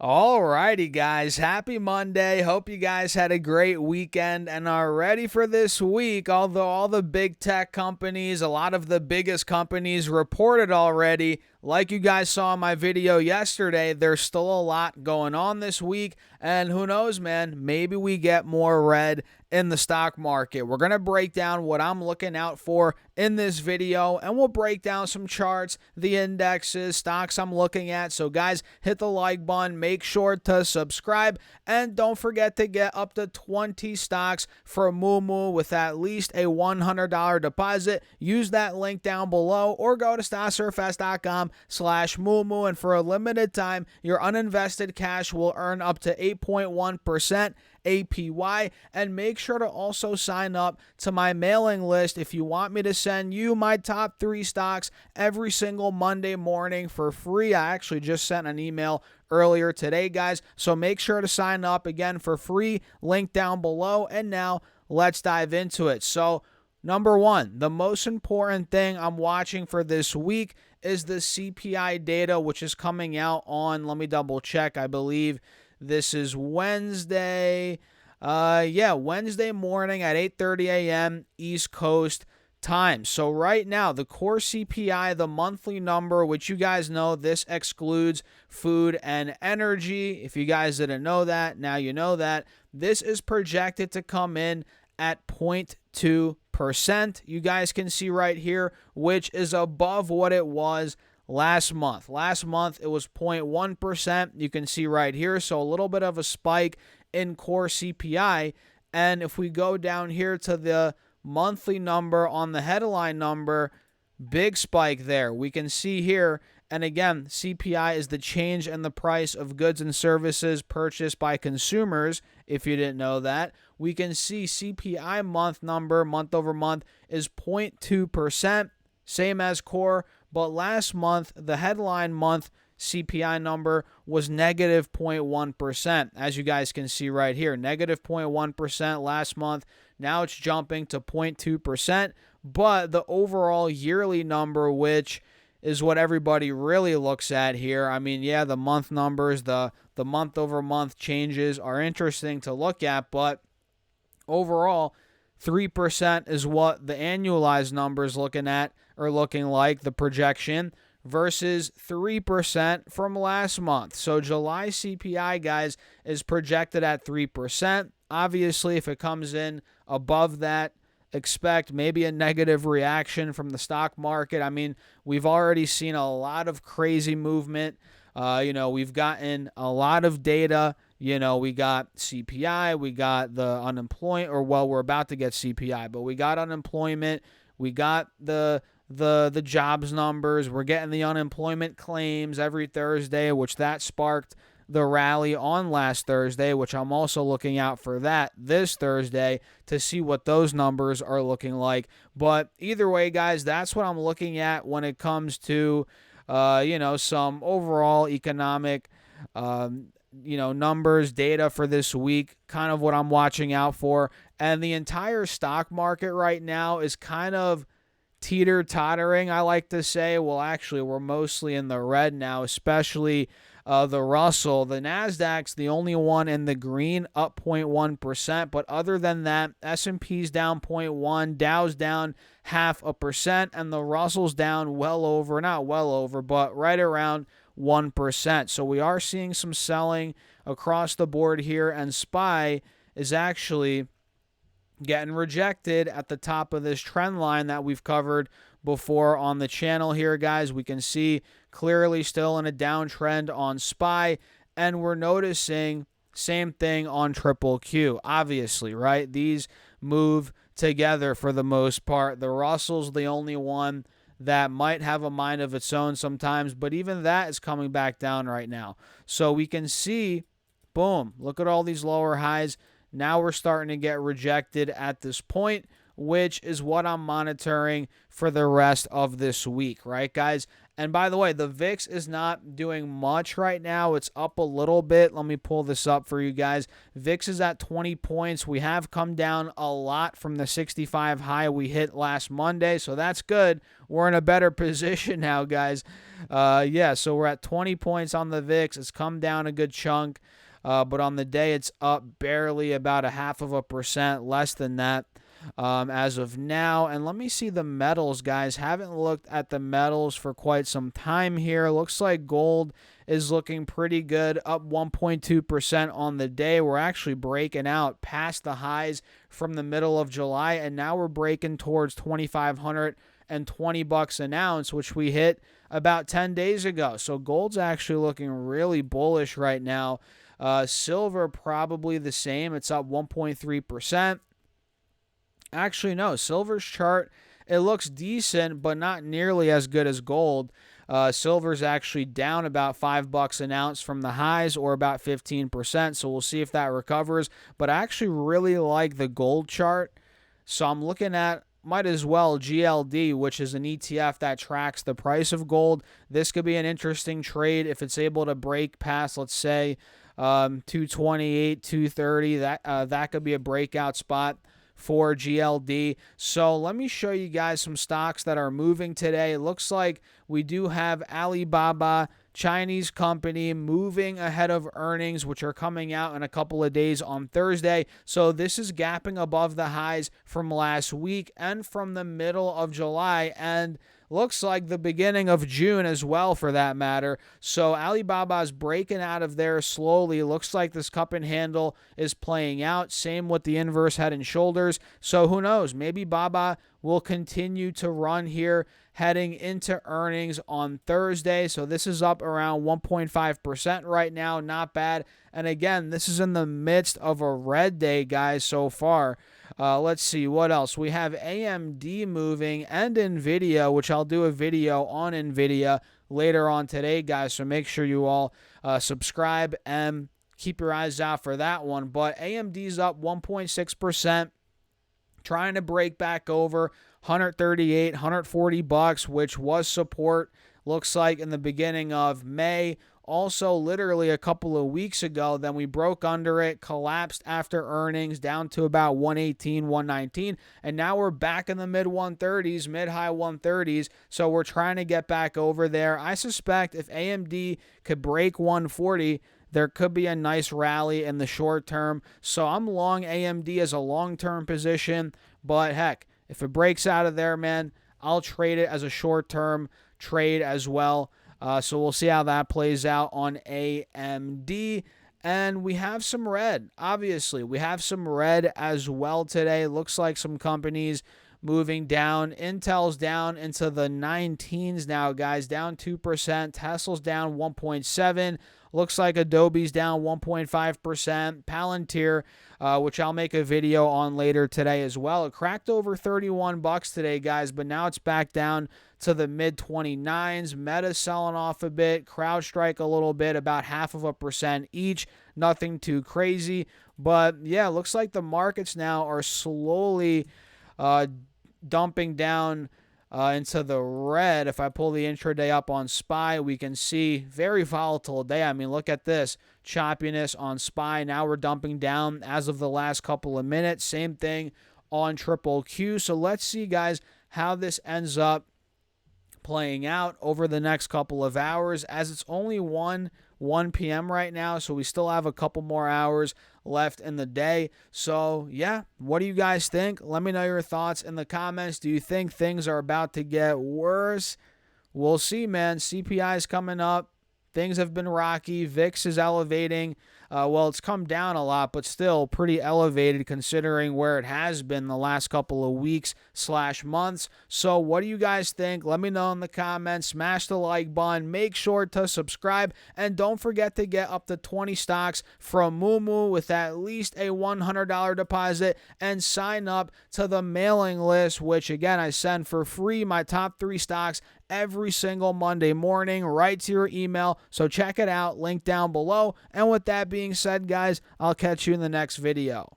Alrighty, guys. Happy Monday. Hope you guys had a great weekend and are ready for this week. Although all the big tech companies, a lot of the biggest companies reported already. Like you guys saw in my video yesterday, there's still a lot going on this week. And who knows, man, maybe we get more red in the stock market. We're going to break down what I'm looking out for in this video, and we'll break down some charts, the indexes, stocks I'm looking at. So guys, hit the like button, make sure to subscribe, and don't forget to get up to 20 stocks for Moomoo with at least a $100 deposit. Use that link down below or go to stocksurfast.com/Moomoo, and for a limited time, your uninvested cash will earn up to 8.1% APY. And make sure to also sign up to my mailing list if you want me to send you my top 3 stocks every single Monday morning for free. I actually just sent an email earlier today, guys, so make sure to sign up again for free, link down below. And now let's dive into it. So number one, the most important thing I'm watching for this week is the CPI data, which is coming out on, let me double check, I believe this is Wednesday. Wednesday morning at 8:30 a.m. East Coast time. So right now, the core CPI, the monthly number, which you guys know, this excludes food and energy. If you guys didn't know that, now you know that. This is projected to come in at 0.2%. You guys can see right here, which is above what it was last month. Last month, it was 0.1%. You can see right here. So a little bit of a spike in core CPI. And if we go down here to the monthly number on the headline number, big spike there. We can see here. And again, CPI is the change in the price of goods and services purchased by consumers. If you didn't know that, we can see CPI month number, month over month, is 0.2%, same as core. But last month, the headline month CPI number was negative 0.1%. As you guys can see right here, negative 0.1% last month. Now it's jumping to 0.2%. But the overall yearly number, which is what everybody really looks at here. I mean, yeah, the month numbers, the month over month changes are interesting to look at, but overall, 3% is what the annualized numbers looking like, the projection, versus 3% from last month. So July CPI, guys, is projected at 3%. Obviously, if it comes in above that, expect maybe a negative reaction from the stock market. I mean, we've already seen a lot of crazy movement. We've gotten a lot of data. We got CPI, we got the unemployment, we're about to get CPI, but we got unemployment, we got the jobs numbers, we're getting the unemployment claims every Thursday, which that sparked the rally on last Thursday, which I'm also looking out for that this Thursday to see what those numbers are looking like. But either way, guys, that's what I'm looking at when it comes to, some overall economic, numbers, data for this week, kind of what I'm watching out for. And the entire stock market right now is kind of teeter-tottering, I like to say. Well, actually, we're mostly in the red now, especially the Russell. The NASDAQ's the only one in the green, up 0.1%. But other than that, S&P's down 0.1%, Dow's down 0.5%, and the Russell's down but right around 1%. So we are seeing some selling across the board here, and SPY is actually getting rejected at the top of this trend line that we've covered before on the channel here, guys. We can see clearly still in a downtrend on SPY, and we're noticing same thing on Triple Q, obviously, right? These move together for the most part. The Russell's the only one that might have a mind of its own sometimes, but even that is coming back down right now. So we can see, boom, look at all these lower highs. Now we're starting to get rejected at this point, which is what I'm monitoring for the rest of this week, right, guys? And by the way, the VIX is not doing much right now. It's up a little bit. Let me pull this up for you guys. VIX is at 20 points. We have come down a lot from the 65 high we hit last Monday, so that's good. We're in a better position now, guys. Yeah, so we're at 20 points on the VIX. It's come down a good chunk, but on the day, it's up barely about 0.5%, less than that. As of now. And let me see the metals, guys. Haven't looked at the metals for quite some time here. Looks like gold is looking pretty good, up 1.2% on the day. We're actually breaking out past the highs from the middle of July, and now we're breaking towards $2,520 an ounce, which we hit about 10 days ago. So gold's actually looking really bullish right now. Silver probably the same. It's up 1.3%. Actually, no. Silver's chart, it looks decent, but not nearly as good as gold. Silver's actually down about $5 an ounce from the highs, or about 15%. So we'll see if that recovers. But I actually really like the gold chart. So I'm looking at, might as well, GLD, which is an ETF that tracks the price of gold. This could be an interesting trade if it's able to break past, let's say, 228, 230. That could be a breakout spot for GLD. So let me show you guys some stocks that are moving today. It looks like we do have Alibaba, Chinese company, moving ahead of earnings, which are coming out in a couple of days on Thursday. So this is gapping above the highs from last week and from the middle of July, and looks like the beginning of June as well, for that matter. So Alibaba is breaking out of there slowly. Looks like this cup and handle is playing out. Same with the inverse head and shoulders. So who knows? Maybe Baba will continue to run here heading into earnings on Thursday. So this is up around 1.5% right now. Not bad. And again, this is in the midst of a red day, guys, so far. Let's see what else. We have AMD moving and NVIDIA, which I'll do a video on NVIDIA later on today, guys. So make sure you all subscribe and keep your eyes out for that one. But AMD's up 1.6%, trying to break back over 138, 140 bucks, which was support, looks like, in the beginning of May. Also, literally a couple of weeks ago, then we broke under it, collapsed after earnings, down to about 118, 119, and now we're back in the mid-130s, mid-high 130s, so we're trying to get back over there. I suspect if AMD could break 140, there could be a nice rally in the short term, so I'm long AMD as a long-term position, but heck, if it breaks out of there, man, I'll trade it as a short-term trade as well. So we'll see how that plays out on AMD. And we have some red, obviously. We have some red as well today. Looks like some companies moving down. Intel's down into the 19s now, guys, down 2%. Tesla's down 1.7%. Looks like Adobe's down 1.5%. Palantir, which I'll make a video on later today as well. It cracked over 31 bucks today, guys, but now it's back down to the mid-29s. Meta selling off a bit. CrowdStrike a little bit, about 0.5% each. Nothing too crazy. But, yeah, looks like the markets now are slowly dumping down into the red. If I pull the intraday up on SPY, we can see very volatile day. I mean, look at this choppiness on SPY. Now we're dumping down as of the last couple of minutes. Same thing on Triple Q. So let's see, guys, how this ends up playing out over the next couple of hours, as it's only 1 p.m. right now, so we still have a couple more hours left in the day. So yeah, what do you guys think? Let me know your thoughts in the comments. Do you think things are about to get worse? We'll see, man. CPI is coming up. Things have been rocky. VIX is elevating. Well, it's come down a lot, but still pretty elevated considering where it has been the last couple of weeks/months. So what do you guys think? Let me know in the comments. Smash the like button. Make sure to subscribe. And don't forget to get up to 20 stocks from Moomoo with at least a $100 deposit and sign up to the mailing list, which, again, I send for free my top 3 stocks every single Monday morning right to your email. So check it out, link down below. And with that being said, guys, I'll catch you in the next video.